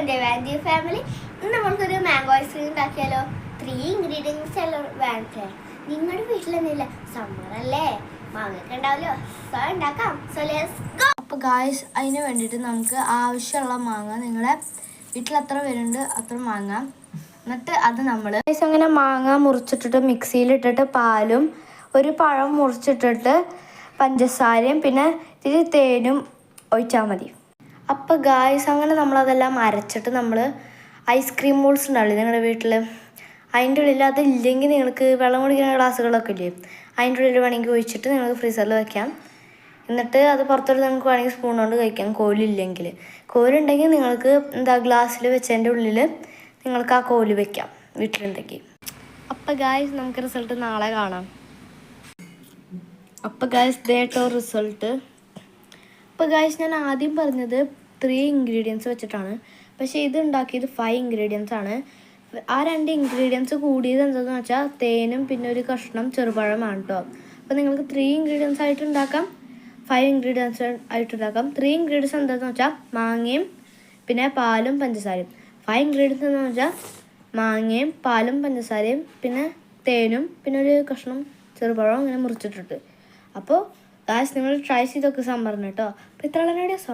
ദേവാന്തി family. ഇന്ന് നമ്മൾക്കൊരു mango ice cream ഉണ്ടാക്കിയാലോ. 3 ഇൻഗ്രീഡിയൻസ് എല്ലാം വേണ്ടേ. നിങ്ങളുടെ വീട്ടിലൊന്നുമില്ല, സമ്മർ അല്ലേ, മാങ്ങയൊക്കെ ഉണ്ടാവല്ലോ. സോ ഉണ്ടാക്കാം. So let's go. അപ്പോൾ ഗായ്സ്, അതിന് വേണ്ടിയിട്ട് നമുക്ക് ആവശ്യമുള്ള മാങ്ങ നിങ്ങളുടെ വീട്ടിൽ എത്ര വരുന്നുണ്ട് അത്ര മാങ്ങ. എന്നിട്ട് അത് നമ്മൾ അങ്ങനെ മാങ്ങ മുറിച്ചിട്ടിട്ട് മിക്സിയിലിട്ടിട്ട് പാലും ഒരു പഴം മുറിച്ചിട്ടിട്ട് പഞ്ചസാരയും പിന്നെ ഇത്തിരി തേനും ഒഴിച്ചാൽ മതി. അപ്പോൾ ഗായ്സ്, അങ്ങനെ നമ്മളതെല്ലാം അരച്ചിട്ട് നമ്മൾ ഐസ്ക്രീം മോൾസ് ഉണ്ടാവില്ലേ നിങ്ങളുടെ വീട്ടിൽ, അതിൻ്റെ ഉള്ളിൽ അതില്ലെങ്കിൽ നിങ്ങൾക്ക് വെള്ളം കുടിക്കുന്ന ഗ്ലാസ്സുകളൊക്കെ ഇല്ലേ, അതിൻ്റെ ഉള്ളിൽ വേണമെങ്കിൽ ഒഴിച്ചിട്ട് നിങ്ങൾക്ക് ഫ്രീസറിൽ വയ്ക്കാം. എന്നിട്ട് അത് പുറത്തോട്ട് നിങ്ങൾക്ക് വേണമെങ്കിൽ സ്പൂൺ കൊണ്ട് കഴിക്കാം. കോലില്ലെങ്കിൽ, കോലുണ്ടെങ്കിൽ നിങ്ങൾക്ക് ഗ്ലാസ്സിൽ വെച്ചതിൻ്റെ ഉള്ളിൽ നിങ്ങൾക്ക് ആ കോല് വെക്കാം വീട്ടിലുണ്ടെങ്കിൽ. അപ്പോൾ ഗായ്സ്, നമുക്ക് റിസൾട്ട് നാളെ കാണാം. അപ്പോൾ ഗായ്സ്, ഡേട്ടോ റിസൾട്ട്. അപ്പോൾ ഗായ്സ്, ഞാൻ ആദ്യം പറഞ്ഞത് 3 ഇൻഗ്രീഡിയൻസ് വെച്ചിട്ടാണ്, പക്ഷേ ഇത് ഉണ്ടാക്കിയത് 5 ഇൻഗ്രീഡിയൻസ് ആണ്. ആ 2 ഇൻഗ്രീഡിയൻസ് കൂടിയത് എന്താണെന്ന് വെച്ചാൽ തേനും പിന്നെ ഒരു കഷ്ണം ചെറുപഴമാണ് കേട്ടോ. അപ്പോൾ നിങ്ങൾക്ക് 3 ഇൻഗ്രീഡിയൻസ് ആയിട്ട് ഉണ്ടാക്കാം, 5 ഇൻഗ്രീഡിയൻസ് ആയിട്ട് ഉണ്ടാക്കാം. 3 ഇൻഗ്രീഡിയൻസ് എന്താണെന്ന് വെച്ചാൽ മാങ്ങയും പിന്നെ പാലും പഞ്ചസാരയും. 5 ഇൻഗ്രീഡിയൻസ് എന്താണെന്ന് വെച്ചാൽ മാങ്ങയും പാലും പഞ്ചസാരയും പിന്നെ തേനും പിന്നെ ഒരു കഷ്ണം ചെറുപഴം ഇങ്ങനെ മുറിച്ചിട്ടിട്ട്. അപ്പോൾ ഗായ്സ്, നിങ്ങൾ ട്രൈ ചെയ്തൊക്കെ സംഭരണം കേട്ടോ. അപ്പോൾ ഇത്രയുള്ള വീഡിയോസോ.